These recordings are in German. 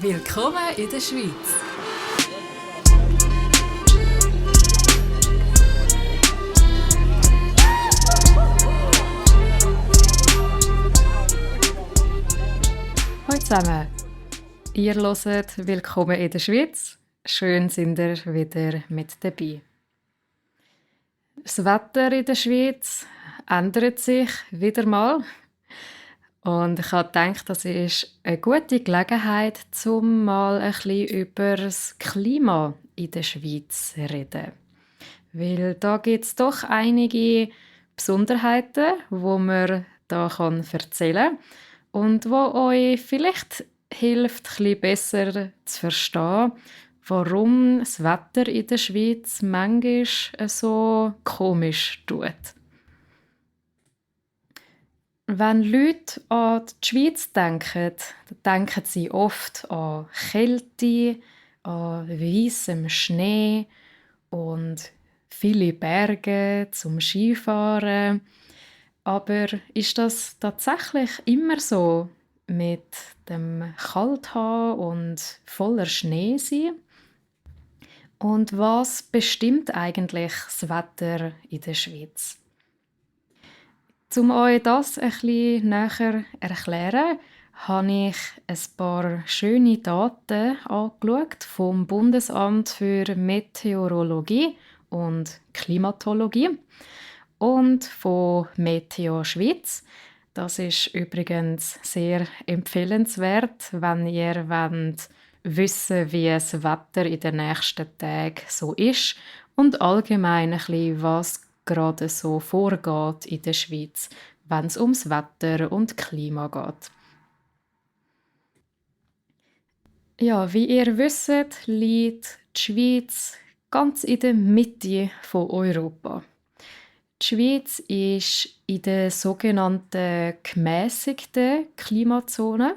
Willkommen in der Schweiz. Hallo zusammen, ihr hört «Willkommen in der Schweiz». Schön sind ihr wieder mit dabei. Das Wetter in der Schweiz ändert sich wieder mal. Und ich habe gedacht, das ist eine gute Gelegenheit, um mal ein bisschen über das Klima in der Schweiz zu reden. Weil da gibt es doch einige Besonderheiten, wo man da erzählen kann und wo euch vielleicht hilft, ein bisschen besser zu verstehen, warum das Wetter in der Schweiz manchmal so komisch tut. Wenn Leute an die Schweiz denken, dann denken sie oft an Kälte, an weissem Schnee und viele Berge zum Skifahren. Aber ist das tatsächlich immer so mit dem Kalthaben und voller Schnee sein? Und was bestimmt eigentlich das Wetter in der Schweiz? Um euch das ein bisschen näher zu erklären, habe ich ein paar schöne Daten angeschaut vom Bundesamt für Meteorologie und Klimatologie und von Meteo Schweiz. Das ist übrigens sehr empfehlenswert, wenn ihr wissen, wie das Wetter in den nächsten Tagen so ist und allgemein ein bisschen, was gerade so vorgeht in der Schweiz, wenn es ums Wetter und Klima geht. Ja, wie ihr wisst, liegt die Schweiz ganz in der Mitte von Europa. Die Schweiz ist in der sogenannten gemäßigten Klimazone.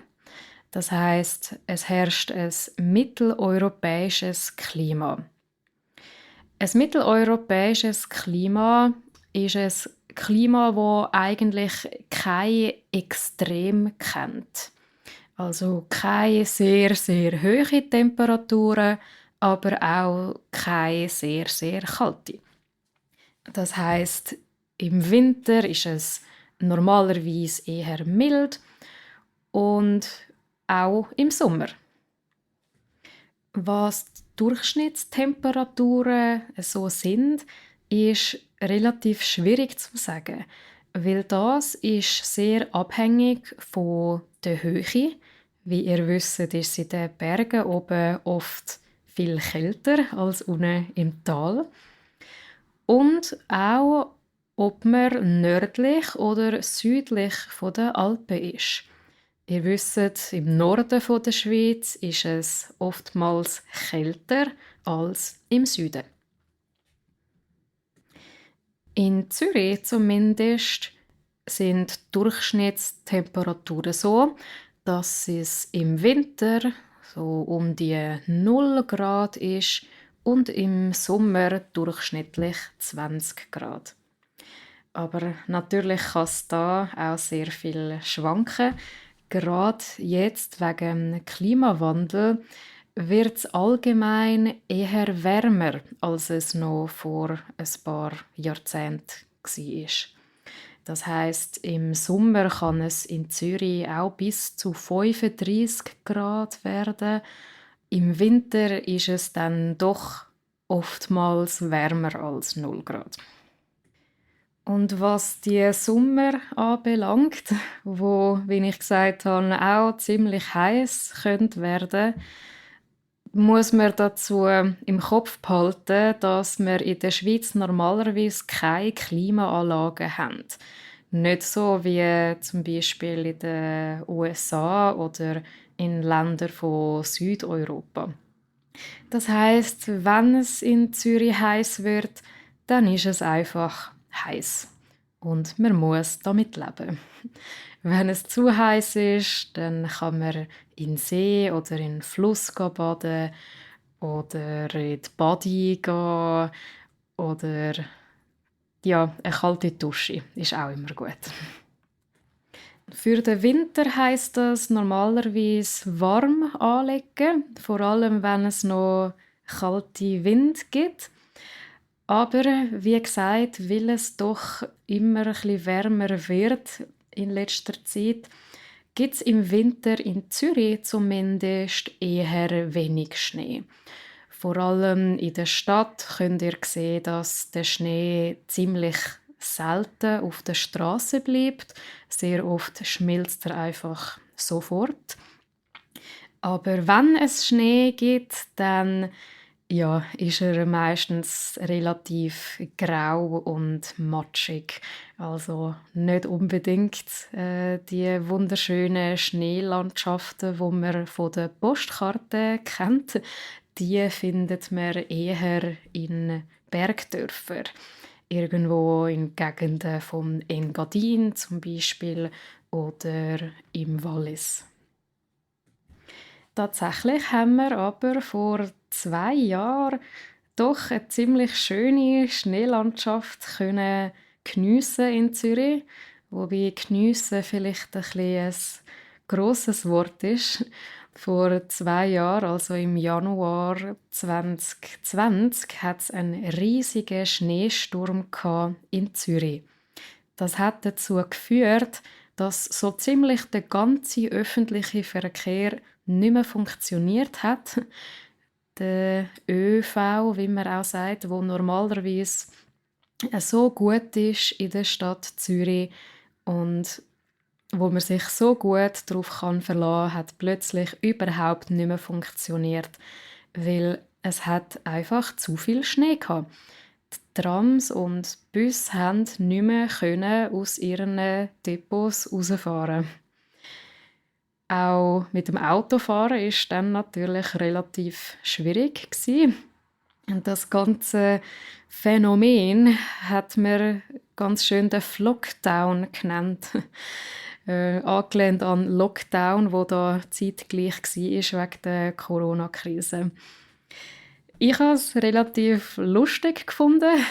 Das heißt, es herrscht ein mitteleuropäisches Klima. Ein mitteleuropäisches Klima ist ein Klima, das eigentlich kein Extrem kennt. Also keine sehr, sehr hohen Temperaturen, aber auch keine sehr, sehr kalte. Das heißt, im Winter ist es normalerweise eher mild und auch im Sommer. Was die Durchschnittstemperaturen so sind, ist relativ schwierig zu sagen, weil das ist sehr abhängig von der Höhe. Wie ihr wisst, ist es in den Bergen oben oft viel kälter als unten im Tal. Und auch, ob man nördlich oder südlich von den Alpen ist. Ihr wisst, im Norden der Schweiz ist es oftmals kälter als im Süden. In Zürich zumindest sind die Durchschnittstemperaturen so, dass es im Winter so um die 0 Grad ist und im Sommer durchschnittlich 20 Grad. Aber natürlich kann es da auch sehr viel schwanken. Gerade jetzt wegen dem Klimawandel wird es allgemein eher wärmer, als es noch vor ein paar Jahrzehnten war. Das heisst, im Sommer kann es in Zürich auch bis zu 35 Grad werden. Im Winter ist es dann doch oftmals wärmer als 0 Grad. Und was die Sommer anbelangt, wo, wie ich gesagt habe, auch ziemlich heiß werden, muss man dazu im Kopf behalten, dass wir in der Schweiz normalerweise keine Klimaanlagen haben. Nicht so wie zum Beispiel in den USA oder in Ländern von Südeuropa. Das heißt, wenn es in Zürich heiß wird, dann ist es einfach heiß und man muss damit leben. Wenn es zu heiß ist, dann kann man in den See oder in den Fluss baden oder in die Badi gehen oder ja, eine kalte Dusche ist auch immer gut. Für den Winter heisst das normalerweise warm anlegen, vor allem wenn es noch kalte Wind gibt. Aber wie gesagt, weil es doch immer ein bisschen wärmer wird in letzter Zeit, gibt es im Winter in Zürich zumindest eher wenig Schnee. Vor allem in der Stadt könnt ihr sehen, dass der Schnee ziemlich selten auf der Straße bleibt. Sehr oft schmilzt er einfach sofort. Aber wenn es Schnee gibt, dann ja, ist er meistens relativ grau und matschig. Also nicht unbedingt die wunderschönen Schneelandschaften, die man von der Postkarte kennt. Die findet man eher in Bergdörfern. Irgendwo in Gegenden vom Engadin zum Beispiel oder im Wallis. Tatsächlich haben wir aber vor 2 Jahren doch eine ziemlich schöne Schneelandschaft können geniessen in Zürich. Wobei geniessen vielleicht ein bisschen ein grosses Wort ist. Vor 2 Jahren, also im Januar 2020, hat es einen riesigen Schneesturm in Zürich. Das hat dazu geführt, dass so ziemlich der ganze öffentliche Verkehr nicht mehr funktioniert hat. Der ÖV, wie man auch sagt, wo normalerweise so gut ist in der Stadt Zürich und wo man sich so gut darauf verlassen kann, hat plötzlich überhaupt nicht mehr funktioniert, weil es hat einfach zu viel Schnee gehabt. Die Trams und Busse haben nicht mehr aus ihren Depots rausfahren. Auch mit dem Autofahren war dann natürlich relativ schwierig gewesen. Und das ganze Phänomen hat man ganz schön den Flockdown genannt. Angelehnt an Lockdown, wo da zeitgleich war wegen der Corona-Krise. Ich habe es relativ lustig gefunden,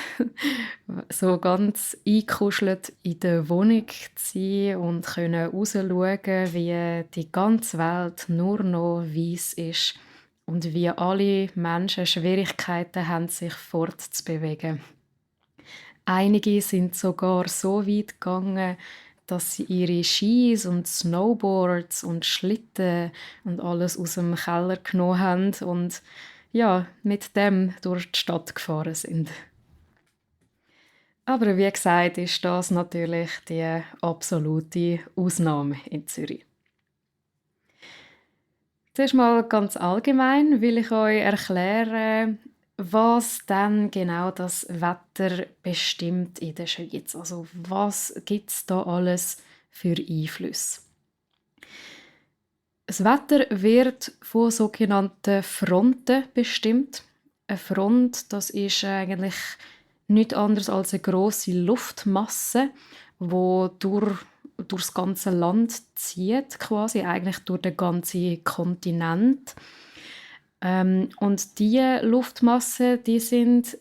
so ganz eingekuschelt in der Wohnung zu sein und rausschauen, wie die ganze Welt nur noch weiss ist und wie alle Menschen Schwierigkeiten haben, sich fortzubewegen. Einige sind sogar so weit gegangen, dass sie ihre Skis und Snowboards und Schlitten und alles aus dem Keller genommen haben und ja, mit dem durch die Stadt gefahren sind. Aber wie gesagt, ist das natürlich die absolute Ausnahme in Zürich. Zuerst mal ganz allgemein will ich euch erklären, was dann genau das Wetter bestimmt in der Schweiz. Also was gibt es da alles für Einflüsse? Das Wetter wird von sogenannten Fronten bestimmt. Eine Front, das ist eigentlich nichts anderes als eine grosse Luftmasse, die durchs ganze Land zieht, quasi eigentlich durch den ganzen Kontinent. Und diese Luftmassen, die sind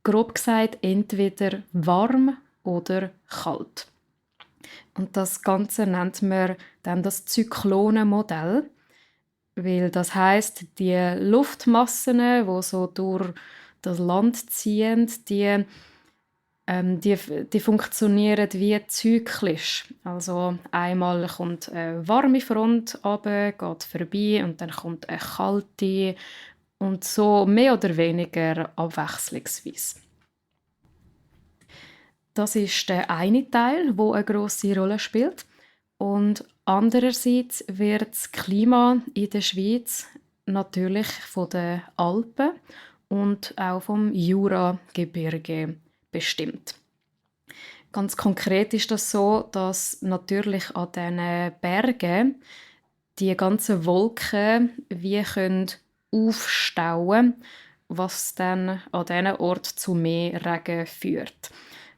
grob gesagt entweder warm oder kalt. Und das Ganze nennt man dann das Zyklonenmodell, weil das heißt, die Luftmassen, die so durch das Land ziehen, die funktionieren wie zyklisch. Also einmal kommt eine warme Front runter, geht vorbei und dann kommt eine kalte und so mehr oder weniger abwechslungsweise. Das ist der eine Teil, wo eine grosse Rolle spielt. Und andererseits wird das Klima in der Schweiz natürlich von den Alpen und auch vom Juragebirge bestimmt. Ganz konkret ist das so, dass natürlich an diesen Bergen die ganzen Wolken wie aufstauen, was dann an diesen Ort zu mehr Regen führt.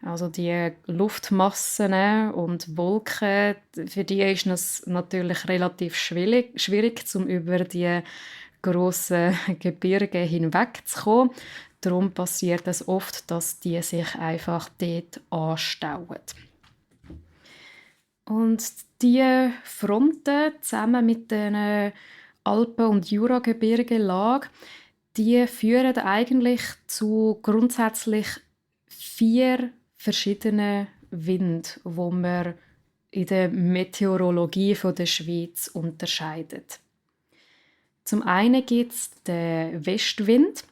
Also die Luftmassen und Wolken, für die ist es natürlich relativ schwierig um über die grossen Gebirge hinwegzukommen. Darum passiert es oft, dass die sich einfach dort anstauen. Und diese Fronten zusammen mit den Alpen- und Juragebirgelage, die führen eigentlich zu grundsätzlich 4 verschiedenen Winden, wo man in der Meteorologie von der Schweiz unterscheidet. Zum einen gibt es den Westwind.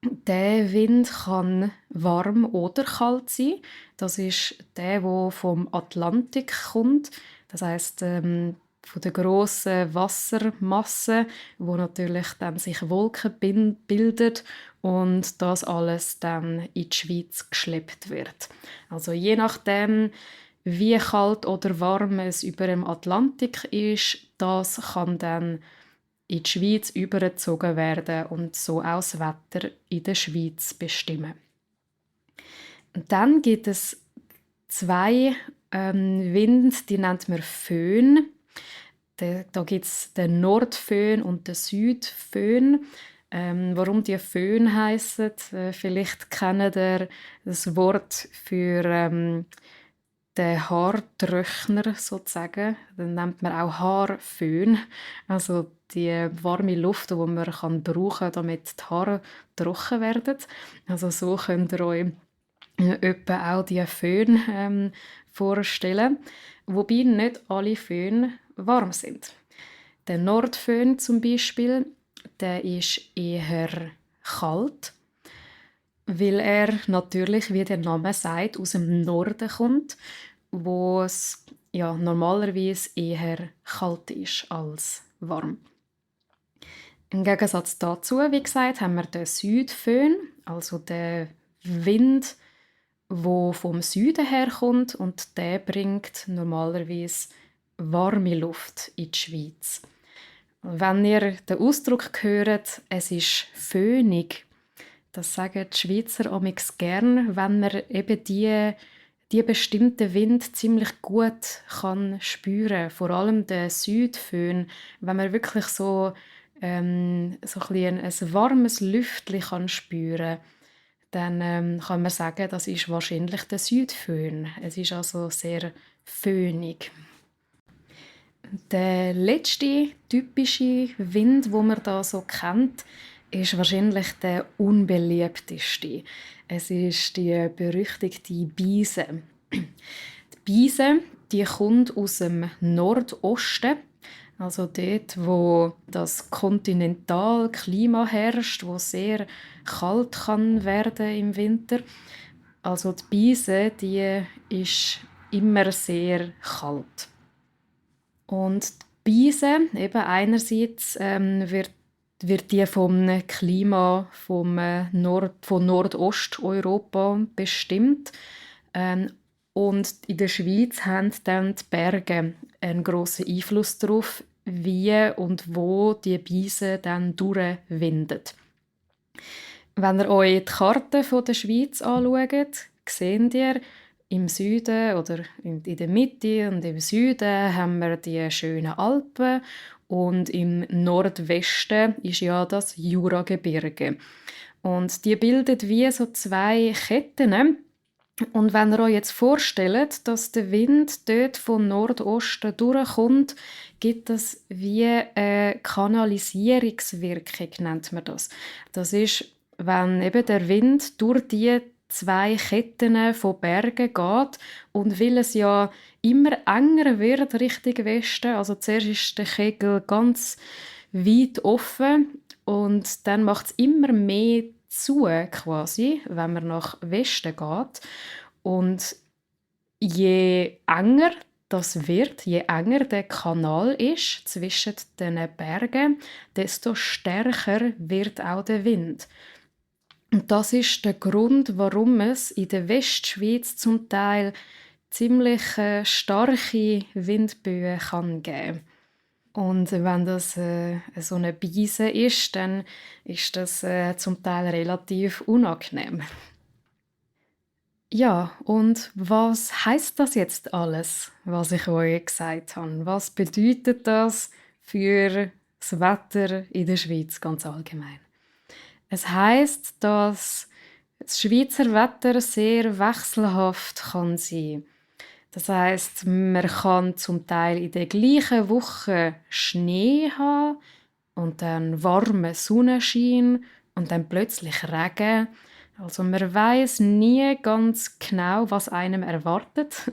Der Wind kann warm oder kalt sein. Das ist der vom Atlantik kommt. Das heißt von der grossen Wassermasse, wo natürlich dann sich Wolken bildet und das alles dann in die Schweiz geschleppt wird. Also je nachdem, wie kalt oder warm es über dem Atlantik ist, das kann dann in die Schweiz übergezogen werden und so auch das Wetter in der Schweiz bestimmen. Und dann gibt es 2 Winde, die nennt man Föhn. Da gibt es den Nordföhn und den Südföhn. Warum die Föhn heissen, vielleicht kennt ihr das Wort für den Haartrockner sozusagen. Den nennt man auch Haarföhn. Also die warme Luft, die man brauchen kann, damit die Haare trocken werden. Also so könnt ihr euch etwa auch die Föhn vorstellen. Wobei nicht alle Föhn warm sind. Der Nordföhn zum Beispiel, der ist eher kalt, weil er natürlich, wie der Name sagt, aus dem Norden kommt, wo es ja, normalerweise eher kalt ist als warm. Im Gegensatz dazu, wie gesagt, haben wir den Südföhn, also den Wind, wo vom Süden herkommt und der bringt normalerweise warme Luft in die Schweiz. Wenn ihr den Ausdruck hört, es ist föhnig, das sagen die Schweizer amigs gern, wenn man eben die bestimmten Wind ziemlich gut kann spüren, vor allem den Südföhn, wenn man wirklich so ein warmes Lüftchen kann spüren, dann kann man sagen, das ist wahrscheinlich der Südföhn. Es ist also sehr föhnig. Der letzte typische Wind, wo man da so kennt, ist wahrscheinlich der unbeliebteste. Es ist die berüchtigte Bise. Die Bise, die kommt aus dem Nordosten, also dort, wo das Kontinentalklima herrscht, wo sehr kalt kann werden im Winter. Also die Bise, die ist immer sehr kalt. Und die Bise, eben einerseits wird die vom Klima von Nordosteuropa bestimmt. Und in der Schweiz haben dann die Berge einen grossen Einfluss darauf, wie und wo die Bise dann durchwindet. Wenn ihr euch die Karte der Schweiz anschaut, seht ihr, im Süden oder in der Mitte und im Süden haben wir die schönen Alpen und im Nordwesten ist ja das Juragebirge. Und die bilden wie so 2 Ketten. Und wenn ihr euch jetzt vorstellt, dass der Wind dort von Nordosten durchkommt, gibt es wie eine Kanalisierungswirkung, nennt man das. Das ist, wenn eben der Wind durch die 2 Ketten von Bergen geht und weil es ja immer enger wird Richtung Westen, also zuerst ist der Kegel ganz weit offen und dann macht es immer mehr zu, quasi, wenn man nach Westen geht. Und je enger das wird, je enger der Kanal ist zwischen den Bergen, desto stärker wird auch der Wind. Und das ist der Grund, warum es in der Westschweiz zum Teil ziemlich starke Windböen kann geben. Und wenn das so eine Bise ist, dann ist das zum Teil relativ unangenehm. Ja, und was heißt das jetzt alles, was ich euch gesagt habe? Was bedeutet das für das Wetter in der Schweiz ganz allgemein? Es heißt, dass das Schweizer Wetter sehr wechselhaft kann sein. Das heisst, man kann zum Teil in der gleichen Woche Schnee haben und dann warmen Sonnenschein und dann plötzlich Regen. Also man weiß nie ganz genau, was einem erwartet,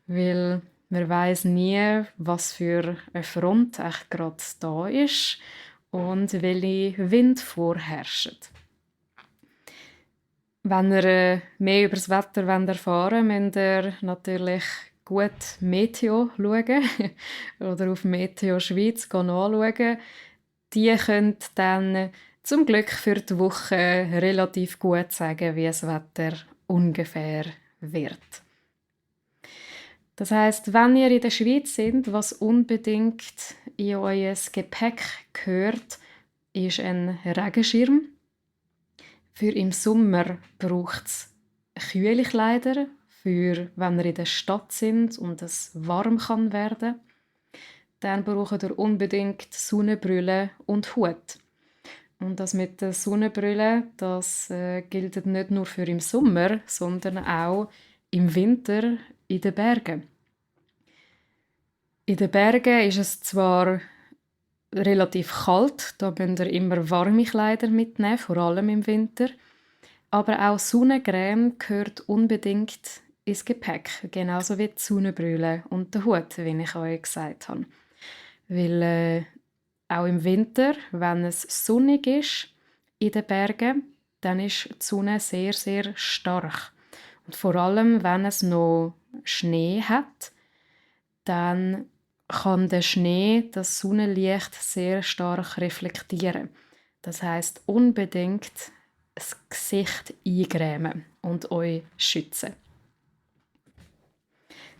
weil man weiß nie, was für eine Front echt gerade da ist und welche Wind vorherrschen. Wenn ihr mehr über das Wetter erfahren wollt, müsst ihr natürlich gut Meteo schauen oder auf Meteo Schweiz nachschauen. Die können dann zum Glück für die Woche relativ gut sagen, wie das Wetter ungefähr wird. Das heißt, wenn ihr in der Schweiz seid, was unbedingt in euer Gepäck gehört, ist ein Regenschirm. Für im Sommer braucht es kühle Kleider, für wenn ihr in der Stadt sind und es warm kann werden. Dann braucht ihr unbedingt Sonnenbrille und Hut. Und das mit der Sonnenbrille, das gilt nicht nur für im Sommer, sondern auch im Winter in den Bergen. In den Bergen ist es zwar relativ kalt, da müsst ihr immer warme Kleider mitnehmen, vor allem im Winter. Aber auch Sonnencreme gehört unbedingt ins Gepäck, genauso wie die Sonnenbrille und der Hut, wie ich euch gesagt habe. Weil auch im Winter, wenn es sonnig ist in den Bergen, dann ist die Sonne sehr, sehr stark. Und vor allem, wenn es noch Schnee hat, dann kann der Schnee das Sonnenlicht sehr stark reflektieren. Das heißt unbedingt das Gesicht eingrämen und euch schützen.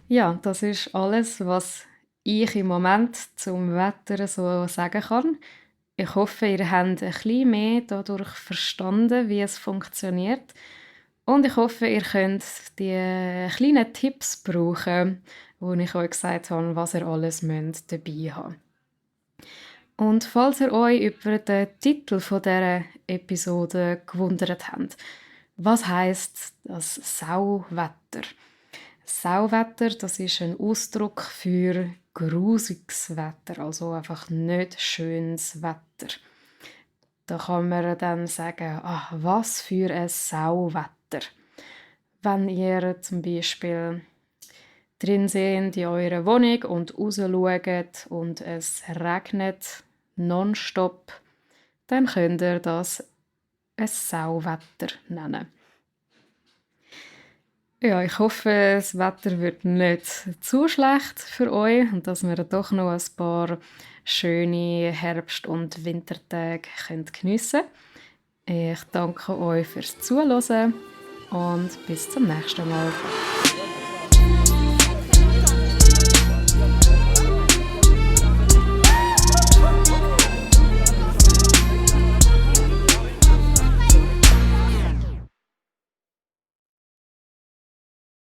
Ja, das ist alles, was ich im Moment zum Wetter so sagen kann. Ich hoffe, ihr habt ein bisschen mehr dadurch verstanden, wie es funktioniert. Und ich hoffe, ihr könnt die kleinen Tipps brauchen, wo ich euch gesagt habe, was ihr alles dabei haben müsst. Und falls ihr euch über den Titel dieser Episode gewundert habt, was heisst das Sauwetter? Sauwetter, das ist ein Ausdruck für grusiges Wetter, also einfach nicht schönes Wetter. Da kann man dann sagen, ach, was für ein Sauwetter. Wenn ihr zum Beispiel drin seid in eurer Wohnung und raus schaut und es regnet nonstop, dann könnt ihr das ein Sauwetter nennen. Ja, ich hoffe, das Wetter wird nicht zu schlecht für euch und dass wir doch noch ein paar schöne Herbst- und Wintertage geniessen könnt. Ich danke euch fürs Zuhören und bis zum nächsten Mal.